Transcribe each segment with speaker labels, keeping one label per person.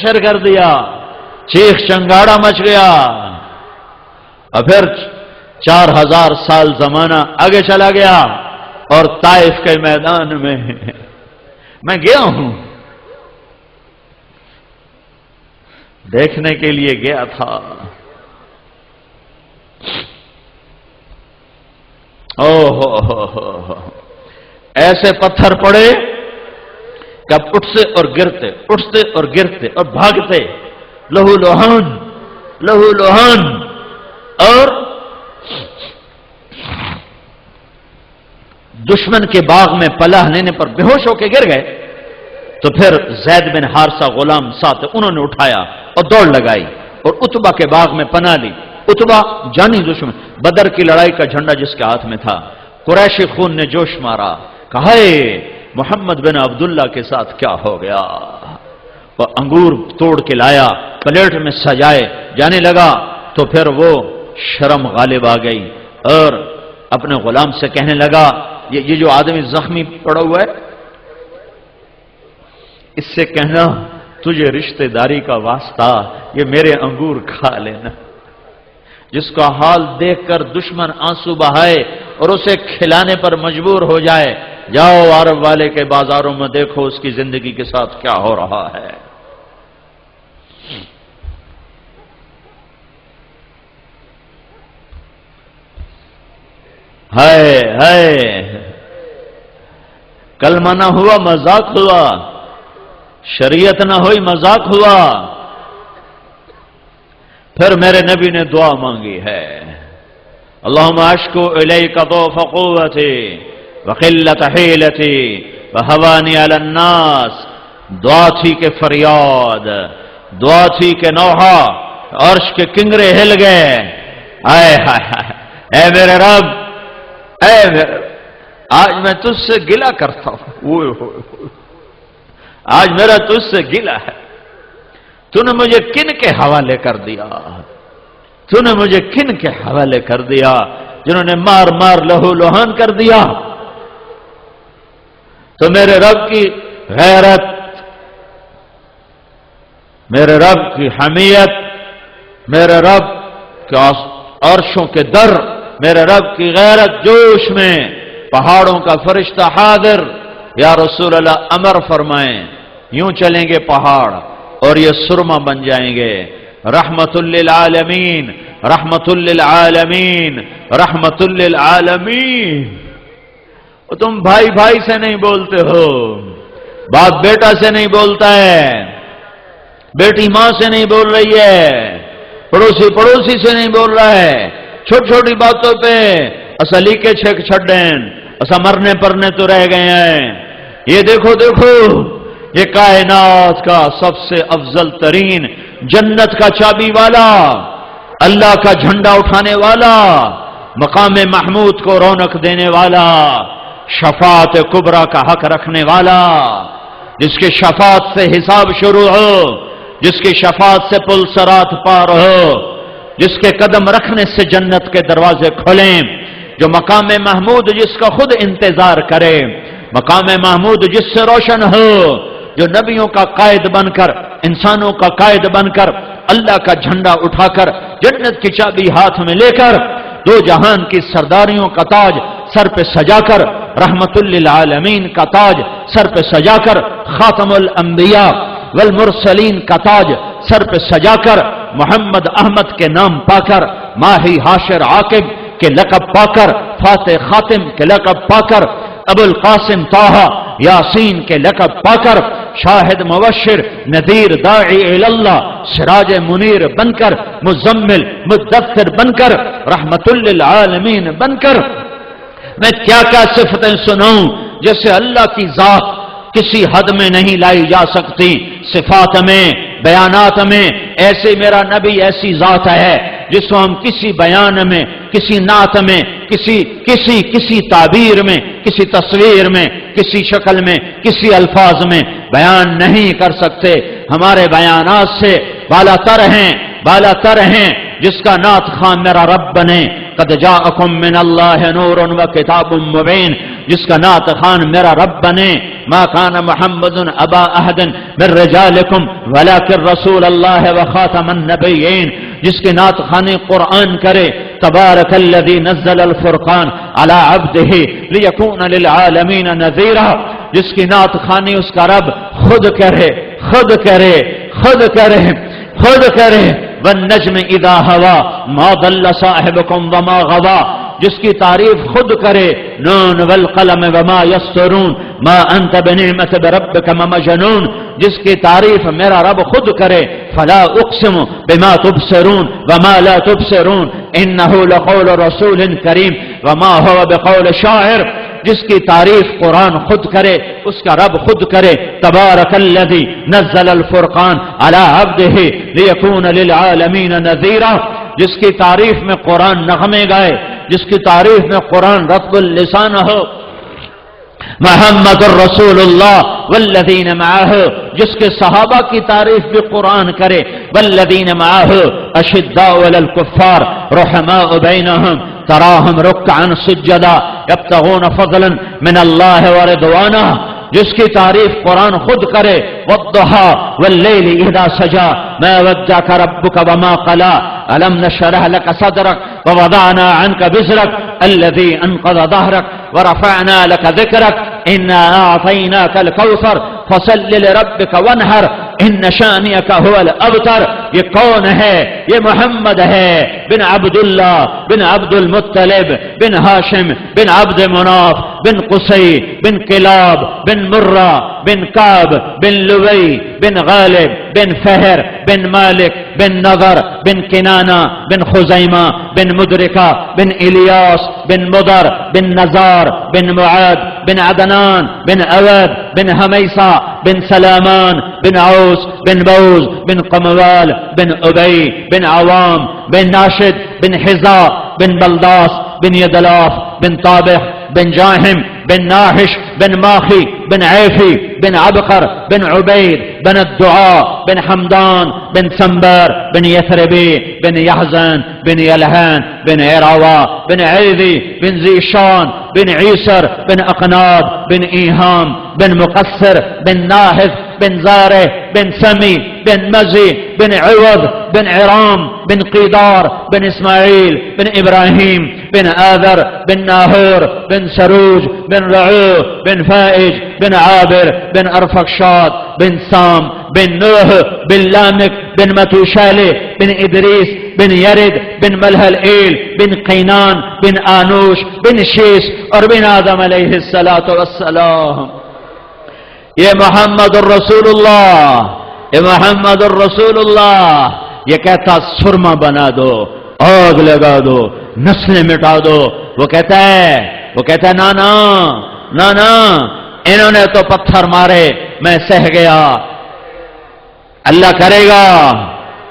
Speaker 1: حشر کر دیا، چیخ چنگاڑا مچ گیا، اور پھر 4000 سال زمانہ آگے چلا گیا، اور طائف کے میدان میں گیا ہوں، دیکھنے کے لیے گیا تھا۔ ایسے پتھر پڑے کہ اب اٹھتے اور گرتے، اٹھتے اور گرتے اور بھاگتے، لہو لوہان لہو لوہان، اور دشمن کے باغ میں پناہ لینے پر بے ہوش ہو کے گر گئے۔ تو پھر زید بن حارثہ غلام ساتھ، انہوں نے اٹھایا اور دوڑ لگائی اور عتبہ کے باغ میں پناہ لی۔ عتبہ جانی دشمن، بدر کی لڑائی کا جھنڈا جس کے ہاتھ میں تھا، قریشی خون نے جوش مارا، کہا محمد بن عبداللہ کے ساتھ کیا ہو گیا؟ وہ انگور توڑ کے لایا، پلیٹ میں سجائے جانے لگا، تو پھر وہ شرم غالب آ گئی اور اپنے غلام سے کہنے لگا، یہ جو آدمی زخمی پڑا ہوا ہے، اس سے کہنا تجھے رشتہ داری کا واسطہ، یہ میرے انگور کھا لینا۔ جس کا حال دیکھ کر دشمن آنسو بہائے اور اسے کھلانے پر مجبور ہو جائے، جاؤ عرب والے کے بازاروں میں دیکھو اس کی زندگی کے ساتھ کیا ہو رہا ہے۔ ہائے ہائے، کلمہ نہ ہوا مذاق ہوا، شریعت نہ ہوئی مذاق ہوا۔ پھر میرے نبی نے دعا مانگی ہے، اللہم اشکو الیک ضعف قوتی وقلت حیلتی وہوانی علی الناس۔ دعا تھی کہ فریاد، دعا تھی کہ نوحہ، عرش کے کنگرے ہل گئے۔ آئے ہائے ہائے، اے میرے رب، اے میرے، آج میں تجھ سے گلہ کرتا ہوں، آج میرا تجھ سے گلہ ہے، تو نے مجھے کن کے حوالے کر دیا، تو نے مجھے کن کے حوالے کر دیا جنہوں نے مار مار لہو لوہان کر دیا۔ تو میرے رب کی غیرت، میرے رب کی حمیت، میرے رب کے عرشوں کے در، میرے رب کی غیرت جوش میں پہاڑوں کا فرشتہ حاضر، یا رسول اللہ امر فرمائیں، یوں چلیں گے پہاڑ اور یہ سرما بن جائیں گے، رحمت للعالمین رحمت للعالمین رحمت للعالمین۔ اور تم بھائی بھائی سے نہیں بولتے ہو، باپ بیٹا سے نہیں بولتا ہے، بیٹی ماں سے نہیں بول رہی ہے، پڑوسی پڑوسی سے نہیں بول رہا ہے، چھوٹی چھوٹی باتوں پہ اسا لیکے چھک چھڑیں، اسا مرنے پرنے تو رہ گئے ہیں۔ یہ دیکھو دیکھو، یہ کائنات کا سب سے افضل ترین، جنت کا چابی والا، اللہ کا جھنڈا اٹھانے والا، مقام محمود کو رونق دینے والا، شفاعت کبریٰ کا حق رکھنے والا، جس کے شفاعت سے حساب شروع ہو، جس کی شفاعت سے پل صراط پار ہو، جس کے قدم رکھنے سے جنت کے دروازے کھلیں، جو مقام محمود جس کا خود انتظار کرے، مقام محمود جس سے روشن ہو، جو نبیوں کا قائد بن کر، انسانوں کا قائد بن کر، اللہ کا جھنڈا اٹھا کر، جنت کی چابی ہاتھ میں لے کر، دو جہان کی سرداریوں کا تاج سر پہ سجا کر، رحمت للعالمین کا تاج سر پہ سجا کر، خاتم الانبیاء والمرسلین کا تاج سر پہ سجا کر، محمد احمد کے نام پا کر، ماہی حاشر عاقب کے لقب پا کر، فاتح خاتم کے لقب پا کر، ابو القاسم طہ یاسین کے لقب پا کر، شاہد مبشر نذیر داعی اللہ سراج منیر بن کر، مزمل مدثر بن کر، رحمت للعالمین بن کر، میں کیا کیا صفتیں سناؤں جیسے اللہ کی ذات کسی حد میں نہیں لائی جا سکتی، صفات میں، بیانات میں، ایسے میرا نبی ایسی ذات ہے جس کو ہم کسی بیان میں، کسی نعت میں، کسی تعبیر میں، کسی تصویر میں، کسی شکل میں، کسی الفاظ میں بیان نہیں کر سکتے۔ ہمارے بیانات سے بالا تر ہیں، جس کا نعت خان میرا رب بنے، قد جاءکم من اللہ نور و کتاب مبین، جس کا نعت خان میرا رب بنے، ما کان محمد ابا احد من رجالکم ولکن رسول اللہ وخاتم النبیین، جس کی نعت خوانی قرآن کرے تبارک الذی نزل الفرقان علی عبدہ لیکون للعالمین نذیرا، جس کی نعت خوانی اس کا رب خود کرے خود کرے خود کرے خود کرے، والنجم اذا ہوا ما ضل صاحبکم وما غوا، جس کی تعریف خود کرے نون والقلم وما یسطرون ما انت بنعمت بربک مجنون، جس کی تعریف میرا رب خود کرے فلا اقسم بما تبصرون وما لا تبصرون انه لقول رسول کریم وما هو بقول شاعر، جس کی تعریف قرآن خود کرے اس کا رب خود کرے تبارک الذی نزل الفرقان علی عبدہ لیکون للعالمین نذیرا، جس کی تعریف میں قرآن نغمے گائے، جس کی تعریف میں قرآن رطب اللسان ہو، محمد الرسول اللہ والذین معہ، جس کے صحابہ کی تعریف بھی قرآن کرے، والذین معہ اشداء علی الکفار رحماء بینہم تراہم رکعا سجدا یبتغون فضلا من اللہ ورضوانہ، جس کی تعریف قرآن خود کرے والضحی واللیل اذا سجا ما ودعک ربک وما قلا الم نشرح لک صدرک ووضعنا عنک وزرک الذی انقض ظہرک ورفعنا لک ذکرک انا اعطیناک الکوثر فصل لربک وانحر ان شانئک هو الابتر، یہ کون ہے؟ یہ محمد ہے بن عبداللہ بن عبد المطلب بن ہاشم بن عبد مناف بن قصی بن کلاب بن مرہ بن کعب بن لوی بن غالب بن فہر بن مالک بن نضر بن کنانہ بن خزیمہ بن مدرکہ بن الیاس بن مضر بن نزار بن معاد بن عدنان بن اود بن حمیسہ بن سلامان بن عوس بن بوز بن قموال بن ابی بن عوام بن ناشد بن حزا بن بلداس بن یدلاف بن طابح بن جاہم بن ناحش بن ماخی بن عیفی بن عبقر بن عبید بن الدعاء بن حمدان بن سنبر بن یثربی بن یحزن بن یلحان بن عراوہ بن عیذی بن زیشان بن عیسر بن اقناب بن ایہام بن مقصر بن ناحف بن زارع بن سمی بن مزی بن عوض بن عرام بن قیدار بن اسماعیل بن ابراہیم بن آذر بن ناہور بن سروج بن رعو بن فائج بن عابر بن ارفقشاد بن سام بن نوح بن لامک بن متوشالہ بن ادریس بن یرد بن ملحل ایل بن قینان بن آنوش بن شیس اور بن آدم علیہ السلام۔ یہ محمد الرسول اللہ، یہ محمد الرسول اللہ، یہ کہتا سرما بنا دو، آگ لگا دو، نسلیں مٹا دو، وہ کہتا ہے نانا نانا انہوں نے تو پتھر مارے میں سہ گیا، اللہ کرے گا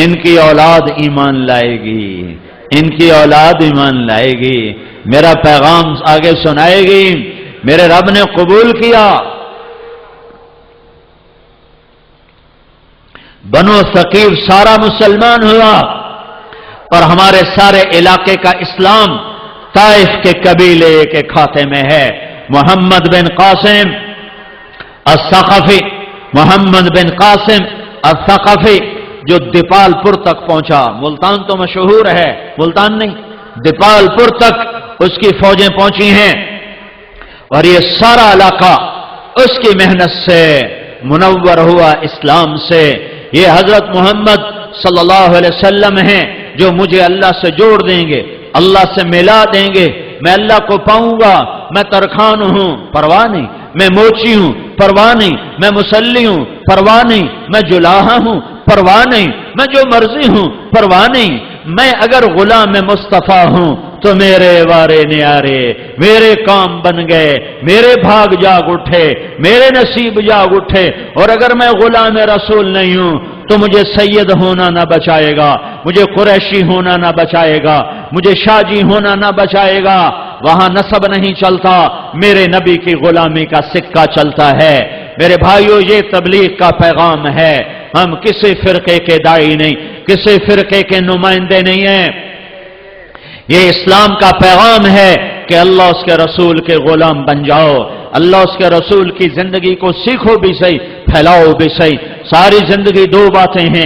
Speaker 1: ان کی اولاد ایمان لائے گی، ان کی اولاد ایمان لائے گی، میرا پیغام آگے سنائے گی، میرے رب نے قبول کیا۔ بنو ثقیف سارا مسلمان ہوا اور ہمارے سارے علاقے کا اسلام طائف کے قبیلے کے کھاتے میں ہے۔ محمد بن قاسم الثقفی، محمد بن قاسم الثقفی جو دیپال پور تک پہنچا، ملتان تو مشہور ہے، ملتان نہیں، دیپال پور تک اس کی فوجیں پہنچی ہیں، اور یہ سارا علاقہ اس کی محنت سے منور ہوا اسلام سے۔ یہ حضرت محمد صلی اللہ علیہ وسلم ہیں جو مجھے اللہ سے جوڑ دیں گے، اللہ سے ملا دیں گے، میں اللہ کو پاؤں گا، میں ترخان ہوں پرواہ نہیں، میں موچی ہوں پرواہ نہیں، میں مسلی ہوں پرواہ نہیں، میں جلاحہ ہوں پرواہ نہیں، میں جو مرضی ہوں پرواہ نہیں، میں اگر غلام مصطفیٰ ہوں تو میرے وارے نیارے، میرے کام بن گئے، میرے بھاگ جاگ اٹھے، میرے نصیب جاگ اٹھے، اور اگر میں غلام رسول نہیں ہوں تو مجھے سید ہونا نہ بچائے گا، مجھے قریشی ہونا نہ بچائے گا، مجھے شاجی ہونا نہ بچائے گا، وہاں نسب نہیں چلتا، میرے نبی کی غلامی کا سکہ چلتا ہے۔ میرے بھائیو، یہ تبلیغ کا پیغام ہے، ہم کسی فرقے کے داعی نہیں، کسی فرقے کے نمائندے نہیں ہیں، یہ اسلام کا پیغام ہے کہ اللہ اس کے رسول کے غلام بن جاؤ، اللہ اس کے رسول کی زندگی کو سیکھو بھی صحیح، پھیلاؤ بھی صحیح۔ ساری زندگی دو باتیں ہیں،